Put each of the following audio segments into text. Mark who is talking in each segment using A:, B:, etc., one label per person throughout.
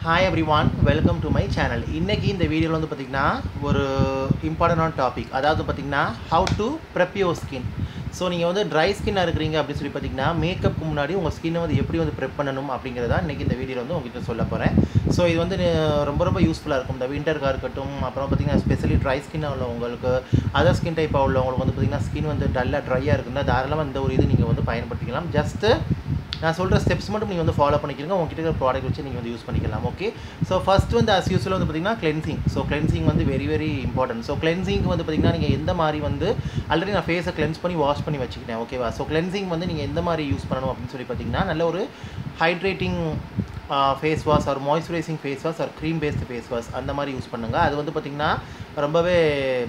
A: Hi everyone, welcome to my channel. இன்னைக்கு இந்த வீடியோல வந்து பாத்தீங்கன்னா ஒரு இம்பார்ட்டன்டான டாபிக். அதாவது பாத்தீங்கன்னா how to prep your skin. So நீங்கள் வந்து ட்ரை ஸ்கின்னாக இருக்கிறீங்க அப்படின்னு சொல்லி பார்த்தீங்கன்னா மேக்கப்புக்கு முன்னாடி உங்கள் ஸ்கின்னை வந்து எப்படி வந்து ப்ரெப் பண்ணணும் அப்படிங்கிறதா இன்றைக்கி இந்த வீடியோவில் வந்து உங்ககிட்ட சொல்ல போகிறேன். ஸோ இது வந்து ரொம்ப யூஸ்ஃபுல்லாக இருக்கும். இந்த விண்டருக்காக இருக்கட்டும், அப்புறம் பார்த்திங்கன்னா ஸ்பெஷலி ட்ரை ஸ்கின்னாக உள்ளவங்களுக்கு, அதர் ஸ்கின் டைப்பாக உள்ளவங்களுக்கு வந்து பார்த்திங்கன்னா ஸ்கின் வந்து டல்லாக ட்ரையாக இருக்குன்னா தாராளமாக இந்த ஒரு இது நீங்கள் வந்து பயன்படுத்திக்கலாம். ஜஸ்ட்டு நான் சொல்கிற ஸ்டெப்ஸ் மட்டும் நீங்கள் வந்து ஃபாலோ பண்ணிக்கிறீங்க. உங்ககிட்ட இருக்கிற ப்ராடக்ட் வச்சு நீங்கள் வந்து யூஸ் பண்ணிக்கலாம். ஓகே, ஸோ ஃபஸ்ட் வந்து as usual வந்து பார்த்திங்கன்னா கிளென்சிங். ஸோ கிளென்சிங் வந்து வெரி இம்பார்ட்டன்ட். ஸோ கிளென்சிங்க்கு வந்து பார்த்திங்கன்னா நீங்கள் எந்த மாதிரி வந்து ஆல்ரெடி நான் ஃபேஸை கிளென்ஸ் பண்ணி வாஷ் பண்ணி வச்சுக்கிட்டேன். ஓகேவா? ஸோ கிளென்சிங் வந்து நீங்கள் எந்த மாதிரி யூஸ் பண்ணணும் அப்படின்னு சொல்லி பார்த்தீங்கன்னா நல்ல ஒரு hydrating face wash or moisturising face wash or cream based face wash அந்த மாதிரி யூஸ் பண்ணுங்கள். அது வந்து பார்த்திங்கன்னா ரொம்பவே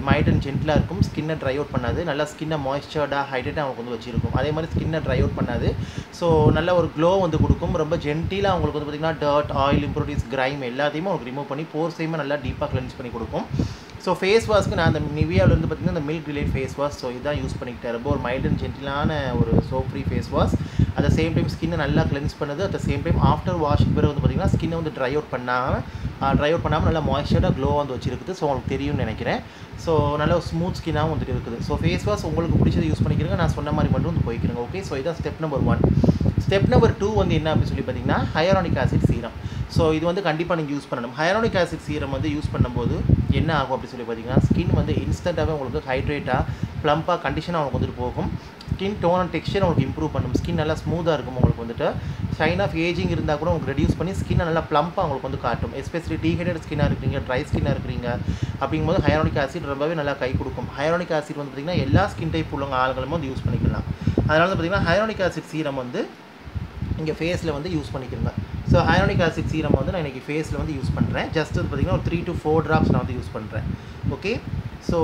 A: மைல்ட் அண்ட் ஜென்டிலாக இருக்கும். ஸ்கின்னை ட்ரை அவுட் பண்ணாது. நல்லா ஸ்கின்னை மாய்ஸ்சர்டாக ஹைட்ரேட்டாக அவங்களுக்கு வந்து வச்சிருக்கும். அதே மாதிரி ஸ்கின்னை ட்ரை அவுட் பண்ணாது. ஸோ நல்ல ஒரு க்ளோ வந்து கொடுக்கும். ரொம்ப ஜென்டிலாக அவங்களுக்கு வந்து பார்த்திங்கன்னா டர்ட், ஆயில், இம்ப்யூரிட்டிஸ், கிரைம் எல்லாத்தையுமே உங்களுக்கு ரிமூவ் பண்ணி போர்ஸையுமே நல்லா டீப்பாக கிளென்ஸ் பண்ணி கொடுக்கும். ஸோ ஃபேஸ் வாஷ்க்கு நான் அந்த நிவியாவிலேருந்து பார்த்திங்கன்னா இந்த milk relate face wash, so இதான் யூஸ் பண்ணிக்கிட்டேன். ரொம்ப ஒரு மைல்ட் அண்ட் ஜென்டிலான ஒரு soap free face wash. At the same time ஸ்கின்னை நல்லா கிளென்ஸ் பண்ணுது. At the same time after வாஷுக்கு பிறகு வந்து பார்த்திங்கன்னா ஸ்கின்னை வந்து ட்ரை அவுட் பண்ணாமல் நல்லா மாய்ஸ்சர்டாக க்ளோ வந்து வச்சிருக்குது. ஸோ உங்களுக்கு தெரியும்னு நினைக்கிறேன். ஸோ நல்ல ஒரு ஸ்மூத் ஸ்கின்னாகவும் வந்துட்டு இருக்குது. ஸோ ஃபேஸ் வாஷ் உங்களுக்கு பிடிச்சதை யூஸ் பண்ணிக்கிறேங்க. நான் சொன்ன மாதிரி மட்டும் வந்து போய்க்கிறேங்க. ஓகே, ஸோ இதான் ஸ்டெப் நம்பர் 1. ஸ்டெப் நம்பர் 2 வந்து என்ன அப்படின்னு சொல்லி பார்த்தீங்கன்னா ஹையரானிக் ஆசிட் சீரம். ஸோ இது வந்து கண்டிப்பாக நீங்கள் யூஸ் பண்ணணும். ஹையரானிக் ஆசிட் சீரம் வந்து யூஸ் பண்ணும்போது என்ன ஆகும் அப்படின்னு சொல்லி பார்த்தீங்கன்னா ஸ்கின் வந்து இன்ஸ்டண்ட்டாகவே உங்களுக்கு ஹைட்ரேட்டாக ப்ளம்பாக கண்டிஷனாக உங்களுக்கு வந்துட்டு போகும். ஸ்கின் டோன் அண்ட் டெக்ஸ்சர் உங்களுக்கு இம்ப்ரூவ் பண்ணும். ஸ்கின் நல்லா ஸ்மூத்தாக இருக்கும். உங்களுக்கு வந்துட்டு ஷைன் ஆஃப் ஏஜிங் இருந்தால் கூட உங்களுக்கு ரெடியூஸ் பண்ணி ஸ்கின்னை நல்லா ப்ளம்பாக உங்களுக்கு வந்து காட்டும். எஸ்பெஷலி டீஹைட்ரேட் ஸ்கின்னாக இருக்கிறீங்க, ட்ரை ஸ்கின்னாக இருக்கிறீங்க அப்படிங்கும்போது ஹையரானிக் ஆசிட் ரொம்பவே நல்லா கை கொடுக்கும். ஹையரானிக் ஆசிட் வந்து பார்த்திங்கன்னா எல்லா ஸ்கின் டைப் உள்ளவங்க ஆளுங்களும் வந்து யூஸ் பண்ணிக்கலாம். அதனால வந்து பார்த்திங்கன்னா ஹையரானிக் ஆசிட் சீரம் வந்து இங்கே ஃபேஸில் வந்து யூஸ் பண்ணிக்கிறேங்க. ஸோ ஹையரானிக் ஆசிட் சீரம் வந்து நான் இன்றைக்கி ஃபேஸில் வந்து யூஸ் பண்ணுறேன். ஜஸ்ட் வந்து பார்த்திங்கன்னா ஒரு 3 to 4 drops நான் வந்து யூஸ் பண்ணுறேன். ஓகே, ஸோ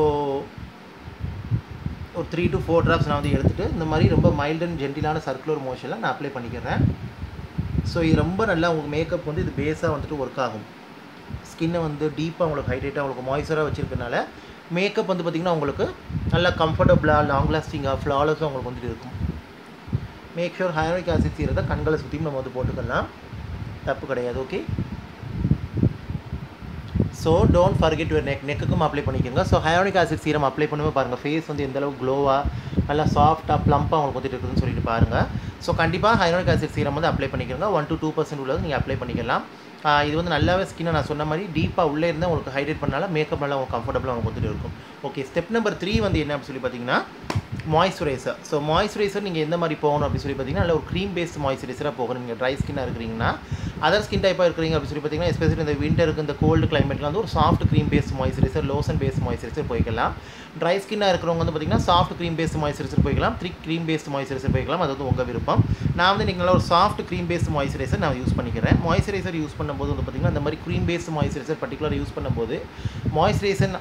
A: ஒரு 3 to 4 drops நான் வந்து எடுத்துகிட்டு இந்த மாதிரி ரொம்ப மைல்ட் அண்ட் ஜென்டிலான சர்க்குலர் மோஷனில் நான் அப்ளை பண்ணிக்கிறேன். ஸோ இது ரொம்ப நல்லா உங்களுக்கு மேக்கப் வந்து இது பேஸாக வந்துட்டு ஒர்க் ஆகும். ஸ்கின்னை வந்து டீப்பாக உங்களுக்கு ஹைட்ரேட்டாக உங்களுக்கு மாய்ஸ்சராக வச்சுருக்கனால மேக்கப் வந்து பார்த்திங்கன்னா உங்களுக்கு நல்லா கம்ஃபர்டபுளாக, லாங் லாஸ்டிங்காக, ஃப்ளாலஸாக உங்களுக்கு வந்துட்டு இருக்கும். மேக் ஷூர் ஹையரானிக் ஆசிட் சீரத்தை கண்களை சுற்றியும் நம்ம வந்து போட்டுக்கலாம், தப்பு கிடையாது. Okay, so don't forget your நெக்குக்கும் அப்ளை பண்ணிக்கோங்க. So hyaluronic acid serum apply பண்ணும்போது பாருங்கள் ஃபேஸ் வந்து எந்தளவு க்ளோவாக நல்லா சாஃப்டாக ப்ளம்பாக உங்களுக்கு வந்துட்டு இருக்குதுன்னு சொல்லிட்டு பாருங்கள். ஸோ கண்டிப்பாக ஹையரானிக் ஆசிட் சீரம் வந்து அப்ளை பண்ணிக்கிறோங்க. 1 to 2% உள்ளது நீங்கள் அப்ளை பண்ணிக்கலாம். இது வந்து நல்லாவே ஸ்கின்னை நான் சொன்ன மாதிரி டீப்பாக உள்ளே இருந்தால் உங்களுக்கு ஹைட்ரேட் பண்ணாலும் மேக்கப் நல்லா உங்களுக்கு கம்ஃபர்டபுளாக உங்களுக்கு வந்துட்டு இருக்கும். ஓகே, ஸ்டெப் நம்பர் 3 வந்து என்ன அப்படின்னு சொல்லி பார்த்தீங்கன்னா மாய்ஸ்சரைசர். ஸோ மாய்ஸ்சரைசர் நீங்கள் எந்த மாதிரி போகணும் அப்படின்னு சொல்லி பார்த்தீங்கன்னா நல்ல ஒரு க்ரீம் பேஸ்ட் மாய்ஸ்சரைசராக போகணும். நீங்கள் ட்ரை ஸ்கின்னாக இருக்கிறீங்கன்னா, அதர் ஸ்கின் டைப்பாக இருக்கிறீங்க அப்படின்னு சொல்லி பார்த்தீங்கன்னா எஸ்பெஷலி இந்த விண்டருக்கு, இந்த கோல்டு கிளைமேட்டில் வந்து ஒரு soft cream based moisturiser, lotion based moisturiser போய்க்கலாம். ட்ரை ஸ்கின்னாக இருக்கிறவங்க வந்து பார்த்திங்கன்னா சாஃப்ட் க்ரீம் பேஸ்ட் மாய்ஸ்சரைசர் போய்க்கலாம், திக் க்ரீம் பேஸ்ட் மாய்ஸ்சரைசர் போய்க்கலாம். அது வந்து உங்கள் விருப்பம். நான் வந்து இன்றைக்கி நல்லா ஒரு சாஃப்ட் க்ரீம் பேஸ்ட் மாய்ஸ்சரைசர் நான் யூஸ் பண்ணிக்கிறேன். மாய்ஸ்சரைசர் யூஸ் பண்ணும்போது வந்து பார்த்திங்கன்னா இந்த மாதிரி cream based moisturiser particular use பண்ணும்போது மாய்ஸ்சரைசர்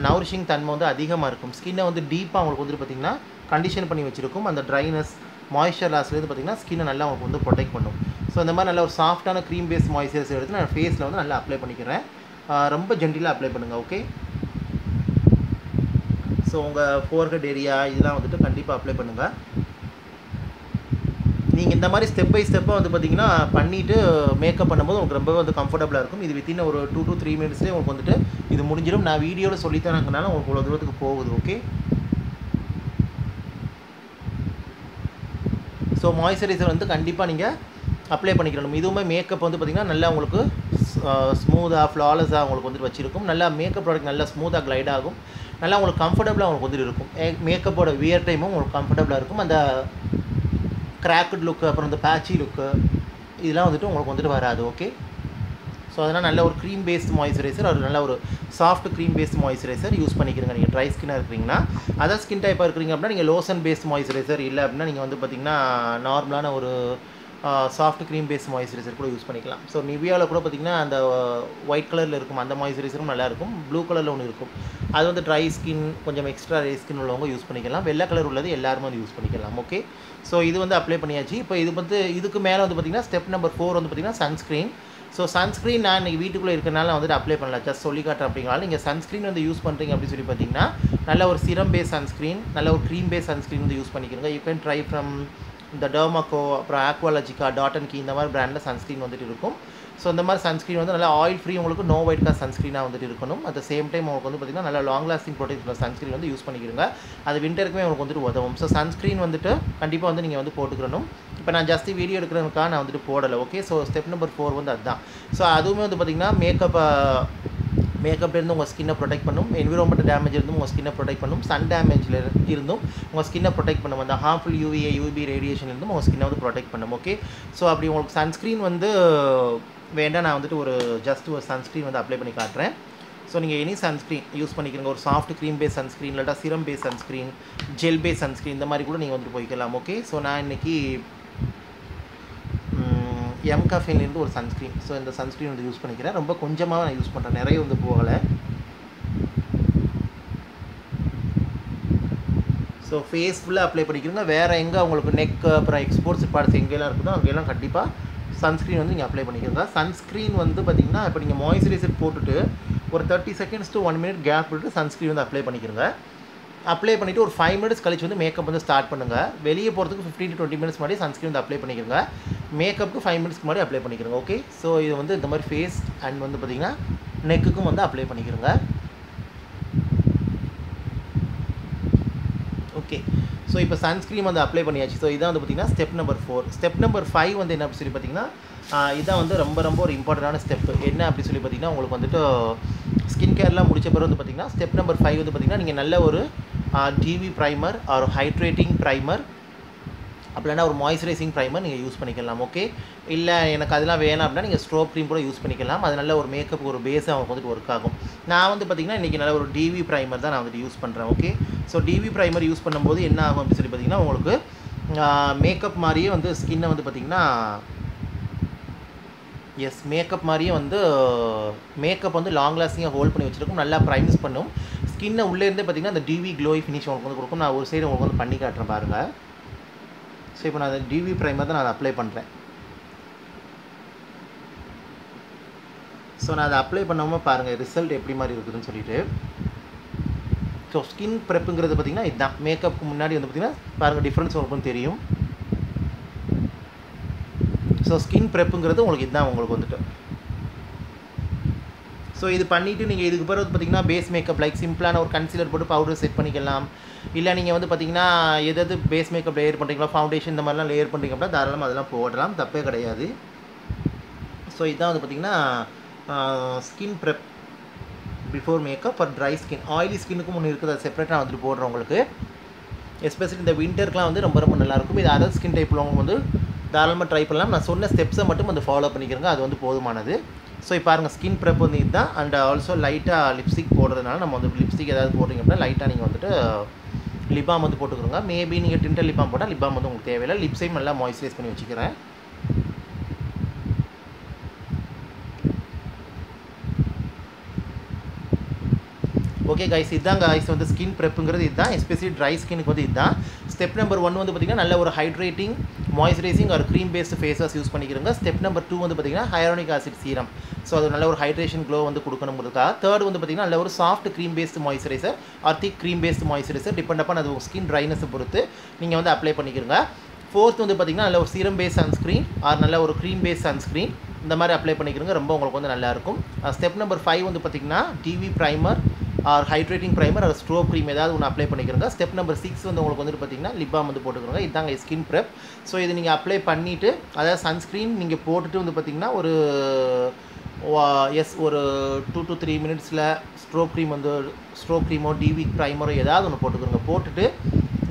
A: நவுரிஷிங் தன்மை வந்து அதிகமாக இருக்கும். ஸ்கின்னை வந்து டீப்பாக அவங்களுக்கு வந்துட்டு பார்த்திங்கன்னா கண்டிஷன் பண்ணி வச்சிருக்கும். அந்த ட்ரைனஸ், மாய்ஸ்சர் லாஸ்லேருந்து பார்த்திங்கன்னா ஸ்கின்னை நல்லா உங்களுக்கு வந்து ப்ரொடெக்ட் பண்ணும். ஸோ இந்த மாதிரி நல்ல ஒரு சாஃப்டான க்ரீம் பேஸ்ட் மாய்ஸ்சரைசர் எடுத்து நான் ஃபேஸில் வந்து நல்லா அப்ளை பண்ணிக்கிறேன். ரொம்ப ஜென்டிலாக அப்ளை பண்ணுங்கள். ஓகே, ஸோ உங்கள் ஃபோர்ஹெட் ஏரியா இதெல்லாம் வந்துட்டு கண்டிப்பாக அப்ளை பண்ணுங்கள். நீங்கள் இந்த மாதிரி ஸ்டெப் பை ஸ்டெப்பாக வந்து பார்த்திங்கன்னா பண்ணிவிட்டு மேக்கப் பண்ணும்போது உங்களுக்கு ரொம்பவே வந்து கம்ஃபர்டபுளாக இருக்கும். இது வித்தின் ஒரு 2 to 3 minutesலேயே உங்களுக்கு வந்துட்டு இது முடிஞ்சிடும். நான் வீடியோவில் சொல்லித்தரனால உங்களுக்கு இவ்வளோ தூரத்துக்கு போகுது. ஓகே, ஸோ மாய்ஸ்சரைசர் வந்து கண்டிப்பாக நீங்கள் அப்ளை பண்ணிக்கணும். இதுவுமே மேக்கப் வந்து பார்த்திங்கன்னா நல்லா உங்களுக்கு ஸ்மூத்தாக, ஃப்ளாலஸாக உங்களுக்கு வந்துட்டு வச்சிருக்கும். நல்லா மேக்கப் ப்ராடக்ட் நல்லா ஸ்மூத்தாக க்ளைட் ஆகும். நல்லா உங்களுக்கு கம்ஃபர்டபுளாக உங்களுக்கு வந்துட்டு இருக்கும். மேக்கப்போட வியர் டைமும் உங்களுக்கு கம்ஃபர்டபுளாக இருக்கும். அந்த கிராக்கட் லுக்கு, அப்புறம் இந்த பேட்சி லுக்கு இதெல்லாம் வந்துட்டு உங்களுக்கு வந்துட்டு வராது. ஓகே, ஸோ அதனால் நல்ல ஒரு க்ரீம் பேஸ்ட் மாய்ஸ்சரைசர், ஒரு நல்ல ஒரு soft cream based moisturiser use பண்ணிக்கிறீங்க. நீங்கள் ட்ரை ஸ்கின்னாக இருக்கிறீங்கன்னா, அதர் ஸ்கின் டைப்பாக இருக்கிறீங்க அப்படின்னா நீங்கள் லோஷன் பேஸ்ட் மாய்ஸ்சரைசர், இல்லை அப்படின்னா நீங்கள் வந்து பார்த்திங்கன்னா நார்மலான ஒரு சாஃப்ட் க்ரீம் பேஸ்ட் மாய்ஸ்சரைசர் கூட யூஸ் பண்ணிக்கலாம். ஸோ நிவியாவில் கூட பார்த்திங்கன்னா அந்த ஒயிட் கலரில் இருக்கும் அந்த மாய்ஸ்சரைசரும் நல்லாயிருக்கும். ப்ளூ கலரில் ஒன்று இருக்கும், அது வந்து ட்ரை ஸ்கின், கொஞ்சம் எக்ஸ்ட்ரா ட்ரை ஸ்கின் உள்ளவங்க யூஸ் பண்ணிக்கலாம். வெள்ளை கலர் உள்ளது எல்லாருமே வந்து யூஸ் பண்ணிக்கலாம். ஓகே, ஸோ இது வந்து அப்ளை பண்ணியாச்சு. இப்போ இது வந்து இதுக்கு மேலே வந்து பார்த்திங்கன்னா ஸ்டெப் நம்பர் 4 வந்து பார்த்திங்கன்னா சன்ஸ்க்ரீன். ஸோ சன்ஸ்க்ரீன் நான் இன்றைக்கி வீட்டுக்குள்ளே இருக்கிறனால வந்துட்டு அப்ளை பண்ணலாம், ஜஸ்ட் சொல்லி காட்டுறேன். அப்படிங்கிறனால நீங்கள் சன்ஸ்க்ரீன் வந்து யூஸ் பண்ணுறீங்க அப்படின்னு சொல்லி பார்த்தீங்கன்னா நல்ல ஒரு சிரம் பேஸ் சன்ஸ்க்ரீன், நல்ல ஒரு க்ரீம் பேஸ் சன்ஸ்க்ரீன் வந்து யூஸ் பண்ணிக்கிறீங்க. யூ கேன் ட்ரை ஃப்ரம் இந்த டெர்மாக்கோ, அப்புறம் ஆக்வாலஜிக்கா, டாட் அண்ட் கீ இந்த மாதிரி பிராண்டில் சன்ஸ்க்ரீன் வந்துட்டு இருக்கும். ஸோ இந்த மாதிரி சன்ஸ்க்ரீன் வந்து நல்லா ஆயில் ஃப்ரீ உங்களுக்கு நோ ஒயிட் காஸ்ட் சன்ஸ்க்ரீனாக வந்துட்டு இருக்கணும். அட் த சேம் டைம் உங்களுக்கு வந்து பார்த்திங்கன்னா நல்லா லாங் லாஸ்டிங் ப்ரொடெக்ட் சன்ஸ்க்ரீன் வந்து யூஸ் பண்ணிக்கிறங்க. அது விண்டருக்குமே உங்களுக்கு வந்துட்டு உதவும். ஸோ சன்ஸ்க்ரீன் வந்துட்டு கண்டிப்பாக வந்து நீங்கள் வந்து போட்டுக்கணும். இப்போ நான் ஜஸ்ட் வீடியோ எடுக்கிறதுக்காக நான் வந்துட்டு போடலை. ஓகே, ஸோ ஸ்டெப் நம்பர் 4 வந்து அதுதான். ஸோ அதுவுமே வந்து பார்த்திங்கன்னா மேக்கப்லேருந்து உங்கள் ஸ்கின்னை ப்ரொடெக்ட் பண்ணும், என்விரான்மெண்ட் டேமேஜ் இருந்தும் உங்கள் ஸ்கின்னை ப்ரொடெக்ட் பண்ணும், சன் டேமேஜில் இருந்தும் உங்கள் ஸ்கின்னை ப்ரொடெக்ட் பண்ணும், அந்த ஹார்ம்ஃபுல் யூவி ரேடியேஷன்லேருந்தும் உங்கள் ஸ்கின்னை வந்து ப்ரொடெக்ட் பண்ணும். ஓகே, ஸோ அப்படி உங்களுக்கு சன்ஸ்க்ரீன் வந்து வேண்டாம், நான் வந்துட்டு ஒரு சன்ஸ்க்ரீன் வந்து அப்ளை பண்ணி காட்டுறேன். ஸோ நீங்கள் எனி சன்ஸ்க்ரீன் யூஸ் பண்ணிக்கிறீங்க, ஒரு சாஃப்ட் க்ரீம் பேஸ் சன்ஸ்க்ரீன் இல்லாட்டா serum base sunscreen, gel base sunscreen, இந்த மாதிரி கூட நீங்கள் வந்துட்டு போய்க்கலாம். ஓகே, ஸோ நான் இன்றைக்கி எம்காஃபேன்லேருந்து ஒரு சன்ஸ்க்ரீன், ஸோ இந்த சன்ஸ்க்ரீன் வந்து யூஸ் பண்ணிக்கிறேன். ரொம்ப கொஞ்சமாக நான் யூஸ் பண்ணுறேன், நிறைய வந்து போகலை. ஸோ ஃபேஸ் ஃபுல்லாக அப்ளை பண்ணிக்கிறோங்க. வேறு எங்கே உங்களுக்கு நெக் அப்புறம் எக்ஸ்போர்ட்ஸ் பார்ட்ஸ் எங்கெல்லாம் இருக்குதோ அங்கெல்லாம் கண்டிப்பாக சன்ஸ்க்ரீன் வந்து நீங்கள் அப்ளை பண்ணிக்கிறோங்க. சன்ஸ்க்ரீன் வந்து பார்த்திங்கன்னா இப்போ நீங்கள் மாய்ஸ்சரைசர் போட்டுட்டு ஒரு 30 செகண்ட்ஸ் to 1 minute கேப் விட்டு சன்ஸ்க்ரீன் வந்து அப்ளை பண்ணிக்கிறோங்க. அப்ளை பண்ணிவிட்டு ஒரு 5 minutes கழிச்சு வந்து மேக்கப் வந்து ஸ்டார்ட் பண்ணுங்கள். வெளியே போகிறதுக்கு 15 to 20 minutes முன்னாடி சன்ஸ்க்ரீன் வந்து அப்ளை பண்ணிக்கிறோங்க. மேக்கப்புக்கு 5 minutes முன்னாடி அப்ளை பண்ணிக்கிறோங்க. ஓகே, ஸோ இது வந்து இந்த மாதிரி ஃபேஸ் அண்ட் வந்து பார்த்திங்கன்னா நெக்குக்கும் வந்து அப்ளை பண்ணிக்கிறோங்க. ஓகே, ஸோ இப்போ சன்ஸ்க்ரீன் வந்து அப்ளை பண்ணியாச்சு. ஸோ இதான் வந்து பார்த்திங்கன்னா ஸ்டெப் நம்பர் 4. ஸ்டெப் நம்பர் 5 வந்து என்ன அப்படி சொல்லி பார்த்திங்கன்னா இதான் வந்து ரொம்ப ஒரு இம்பார்ட்டண்டான ஸ்டெப். என்ன அப்படி சொல்லி பார்த்திங்கன்னா உங்களுக்கு வந்துட்டு ஸ்கின் கேர்லாம் முடிச்ச பிறகு வந்து பார்த்திங்கன்னா ஸ்டெப் நம்பர் 5 வந்து பார்த்திங்கன்னா நீங்கள் நல்ல ஒரு டிவி ப்ரைமர் ஒரு ஹைட்ரேட்டிங் ப்ரைமர் அப்படின்னா ஒரு மாய்ஸ்சரைசிங் ப்ரைமர் நீங்கள் யூஸ் பண்ணிக்கலாம். ஓகே, இல்லை எனக்கு அதெல்லாம் வேணாம் அப்படின்னா நீங்கள் ஸ்ட்ரோப் க்ரீம் கூட யூஸ் பண்ணிக்கலாம். அது நல்ல ஒரு மேக்கப் ஒரு பேஸாக அவங்களுக்கு வந்துட்டு ஒர்க் ஆகும். நான் வந்து பார்த்திங்கன்னா இன்றைக்கி நல்ல ஒரு டிவி ப்ரைமர் தான் நான் வந்துட்டு யூஸ் பண்ணுறேன். Okay, so TV primer use பண்ணும்போது என்ன ஆகும் அப்படின்னு சொல்லி பார்த்திங்கன்னா உங்களுக்கு மேக்கப் மாதிரியே வந்து ஸ்கின்னை வந்து பார்த்திங்கன்னா மேக்கப் மாதிரியே வந்து மேக்கப் வந்து லாங் லாஸ்டிங்காக ஹோல்ட் பண்ணி வச்சுருக்கும், நல்லா ப்ரைம்ஸ் பண்ணும் ஸ்கின்னை உள்ளேருந்தே பார்த்திங்கன்னா அந்த டிவி க்ளோய் ஃபினிஷ் உங்களுக்கு வந்து கொடுக்கும். நான் ஒரு சைடு உங்களுக்கு வந்து பண்ணி காட்டுறேன் பாருங்கள். ஸோ இப்போ நான் அந்த டிவி ப்ரைமர் தான் நான் அப்ளை பண்ணுறேன். ஸோ நான் அதை அப்ளை பண்ணாமல் பாருங்கள் ரிசல்ட் எப்படி மாதிரி இருக்குதுன்னு சொல்லிட்டு. ஸோ ஸ்கின் ப்ரெப்புங்கிறது பார்த்திங்கன்னா இதுதான். மேக்கப்புக்கு முன்னாடி வந்து பார்த்திங்கன்னா பாருங்கள் டிஃப்ரென்ஸ் உங்களுக்கு தெரியும். ஸோ ஸ்கின் ப்ரெப்புங்கிறது உங்களுக்கு இதுதான் உங்களுக்கு வந்துட்டு. ஸோ இது பண்ணிவிட்டு நீங்கள் இதுக்கு பிறகு பார்த்திங்கன்னா பேஸ் மேக்கப் லைக் சிம்பிளான ஒரு கன்சீலர் போட்டு பவுடர் செட் பண்ணிக்கலாம். இல்லை நீங்கள் வந்து பார்த்திங்கன்னா எதாவது பேஸ் மேக்கப் லேயர் பண்ணுறீங்களா, ஃபவுண்டேஷன் இந்த மாதிரிலாம் லேயர் பண்ணுறீங்க அப்படின்னா தாராளமாக அதெல்லாம் போடலாம், தப்பே கிடையாது. ஸோ இதுதான் வந்து பார்த்திங்கன்னா skin prep before makeup for dry skin. Oily ஸ்கின்னுக்கும் ஒன்று இருக்குது, அது செப்பரேட்டாக நான் வந்துட்டு போடுறேன் உங்களுக்கு. எஸ்பெஷலி இந்த விண்டருக்குலாம் வந்து ரொம்ப நல்லாயிருக்கும். இது அதர் ஸ்கின் டைப்பில் அவங்க வந்து தாராளமாக ட்ரை பண்ணலாம். நான் சொன்ன ஸ்டெப்ஸை மட்டும் வந்து ஃபாலோ பண்ணிக்கிறேங்க, அது வந்து போதுமானது. ஸோ இப்போ பாருங்கள் ஸ்கின் ப்ரெப் வந்து இதுதான். அண்ட் ஆல்சோ லைட்டாக லிப்ஸ்டிக் போடுறதுனால நம்ம வந்து லிப்ஸ்டிக் ஏதாவது போடுறீங்க அப்படின்னா லைட்டாக நீங்கள் வந்துட்டு லிப்பாம் வந்து போட்டுக்கிறோங்க. மேபி நீங்கள் டிண்டர் லிப்பாம் போட்டால் லிப்பாம் வந்து உங்களுக்கு தேவையில்லை. லிப்ஸையும் நல்லா மாய்ஸ்சரைஸ் பண்ணி வச்சுக்கிறேன். ஓகே கைஸ், இதுதான் கைஸ் வந்து ஸ்கின் ப்ரெப்புங்கிறது இதுதான். எஸ்பெஷலி ட்ரை ஸ்கினுக்கு வந்து இதுதான். ஸ்டெப் நம்பர் 1 வந்து பார்த்திங்கன்னா நல்ல ஒரு ஹைட்ரேட்டிங் மாய்ஸ்சரைசிங் ஒரு cream based face wash use பண்ணிக்கிறோங்க. ஸ்டெப் நம்பர் 2 வந்து பார்த்திங்கன்னா ஹையாலுரோனிக் ஆசிட் சீரம். ஸோ அது நல்ல ஒரு ஹைட்ரேஷன் க்ளோ வந்து கொடுக்கணுங்கிறதுக்காக. தேர்ட் வந்து பார்த்திங்கன்னா நல்ல ஒரு soft cream based moisturiser or thick cream based moisturiser depend upon அது ஸ்கின் ட்ரைனஸை பொறுத்து நீங்கள் வந்து அப்ளை பண்ணிக்கிறோங்க. ஃபோர்த் வந்து பார்த்திங்கன்னா நல்ல ஒரு சீரம் பேஸ் சன்ஸ்க்ரீன் ஆர் நல்ல ஒரு க்ரீம் பேஸ் சன்ஸ்க்ரீன் இந்த மாதிரி அப்ளை பண்ணிக்கிறோங்க, ரொம்ப உங்களுக்கு வந்து நல்லாயிருக்கும். ஸ்டெப் நம்பர் 5 வந்து பார்த்திங்கன்னா dewy primer or hydrating primer or strobe cream ஏதாவது ஒன்று அப்ளை பண்ணிக்கிறோங்க. ஸ்டெப் நம்பர் 6 வந்து உங்களுக்கு வந்துட்டு பார்த்திங்கன்னா லிப்பாம் வந்து போட்டுக்கிறோங்க. இதுதாங்க ஸ்கின் ப்ரெப். ஸோ இது நீங்கள் அப்ளை பண்ணிவிட்டு அதாவது சன்ஸ்க்ரீன் நீங்கள் போட்டுட்டு வந்து பார்த்திங்கன்னா ஒரு 2 to 3 minutesல ஸ்ட்ரோப் க்ரீமோ டிவி ப்ரைமரோ ஏதாவது ஒன்று போட்டுக்கிறோங்க. போட்டுட்டு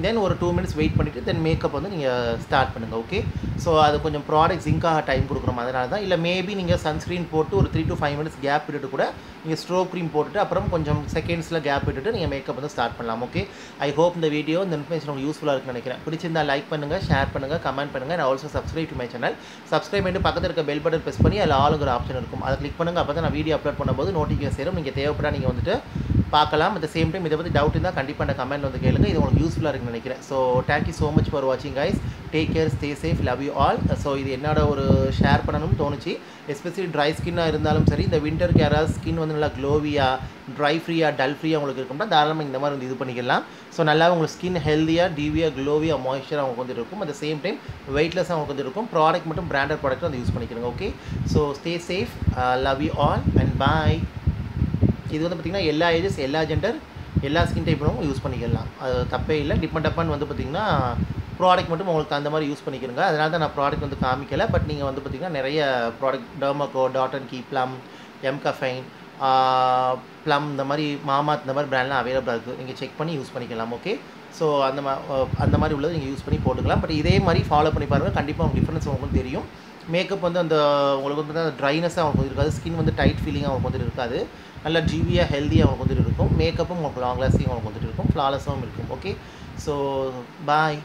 A: தென் ஒரு 2 minutes வெயிட் பண்ணிவிட்டு தென் மேக்கப் வந்து நீங்கள் ஸ்டார்ட் பண்ணுங்கள். ஓகே, ஸோ அது கொஞ்சம் ப்ராடக்ட் ஜிங்காக டைம் கொடுக்குறோம், அதனால தான். இல்லை மேபி நீங்கள் சன்ஸ்க்ரீன் போட்டு ஒரு 3 to 5 minutes கேப் விட்டுட்டு கூட நீங்கள் ஸ்ட்ரோப் க்ரீம் போட்டுட்டு அப்புறம் கொஞ்சம் செகண்ட்ஸில் கேப் விட்டுட்டு நீங்கள் மேக்கப் வந்து ஸ்டார்ட் பண்ணலாம். ஓகே, ஐ ஹோப் இந்த வீடியோ இந்த இன்ஃபர்மேஷன் உங்களுக்கு யூஸ்ஃபுல்லாக இருக்குன்னு நினைக்கிறேன். பிடிச்சிருந்தால் லைக் பண்ணுங்கள், ஷேர் பண்ணுங்கள், கமெண்ட் பண்ணுங்கள். And also subscribe to my channel. Subscribe பண்ணிட்டு பக்கத்தில் இருக்க பெல் பட்டன் ப்ரெஸ் பண்ணி அதில் ஆளுங்கிற ஆப்ஷன் இருக்கும், அதை கிளிக் பண்ணுங்கள். அப்போ தான் நான் வீடியோ அப்லோட் பண்ணும்போது நோட்டிஃபிகேஷன் சேரும். நீங்கள் தேவைப்பட்டா நீங்கள் வந்துட்டு பார்க்கலாம். அட் த சேம் டைம் இதை பற்றி டவுட் இருந்தால் கண்டிப்பாக அந்த கமெண்ட் வந்து கேளுங்க. இது உங்களுக்கு யூஸ்ஃபுல்லாக இருக்குன்னு நினைக்கிறேன். So thank you so much for வாட்சிங் guys. Take care, stay safe, love you all. So இது என்னோட ஒரு ஷேர் பண்ணணும்னு தோணுச்சு. எஸ்பெஷலி ட்ரை ஸ்கின்னாக இருந்தாலும் சரி, இந்த விண்டருக்கு யாராவது ஸ்கின் வந்து நல்லா க்ளோவியாக, ட்ரை ஃப்ரீயாக, டல் ஃப்ரீயாக உங்களுக்கு இருக்கும்னா தாராளமாக இந்த மாதிரி வந்து இது பண்ணிக்கலாம். ஸோ நல்லா உங்களுக்கு ஸ்கின் ஹெல்த்தியாக, டிவியாக, க்ளோவியாக, மாய்ஸ்சராக அவங்களுக்கு வந்து இருக்கும். அட் த சேம் டைம் வெயிட்லெஸ்ஸாக அவங்களுக்கு வந்து இருக்கும். ப்ராடக்ட் மட்டும் பிராண்டட் ப்ராடக்ட் வந்து யூஸ் பண்ணிக்கிறோங்க. Okay, so stay safe, love you all and bye. இது வந்து பார்த்திங்கன்னா எல்லா ஏஜஸ், எல்லா ஜெண்டர், எல்லா ஸ்கின் டைப்பும் யூஸ் பண்ணிக்கலாம். அது தப்பே இல்லை. டிபெண்ட் அப்பான் வந்து பார்த்திங்கன்னா ப்ராடக்ட் மட்டும் உங்களுக்கு அந்த மாதிரி யூஸ் பண்ணிக்கிறங்க. அதனால தான் நான் ப்ராடக்ட் வந்து காமிக்கலை. பட் நீங்கள் வந்து பார்த்திங்கன்னா நிறைய product Derma Co, Dot and Key, Plum, mCaffeine, Plum, இந்த மாதிரி மாமாத், இந்த மாதிரி பிராண்ட்லாம் அவைலபிளாக இருக்குது. நீங்கள் செக் பண்ணி யூஸ் பண்ணிக்கலாம். ஓகே, ஸோ அந்த மாதிரி உள்ளது நீங்கள் யூஸ் பண்ணி போட்டுக்கலாம். பட் இதே மாதிரி ஃபாலோ பண்ணி பாருங்கள். கண்டிப்பாக உங்களுக்கு டிஃப்ரென்ஸ் உங்களுக்கு தெரியும். மேக்கப் வந்து அந்த உங்களுக்கு வந்து அந்த ட்ரைனஸாக அவங்களுக்கு வந்து இருக்காது. ஸ்கின் வந்து டைட் ஃபீலிங்காக அவங்களுக்கு வந்து இருக்காது. நல்லா ஜிவியாக, ஹெல்த்தியாக அவங்களுக்கு வந்துட்டு இருக்கும். மேக்கப்பும் உங்களுக்கு லாங் லாஸ்டிங் அவங்களுக்கு வந்துட்டு இருக்கும். ஃப்ளாலஸாகவும் இருக்கும். Okay, so bye.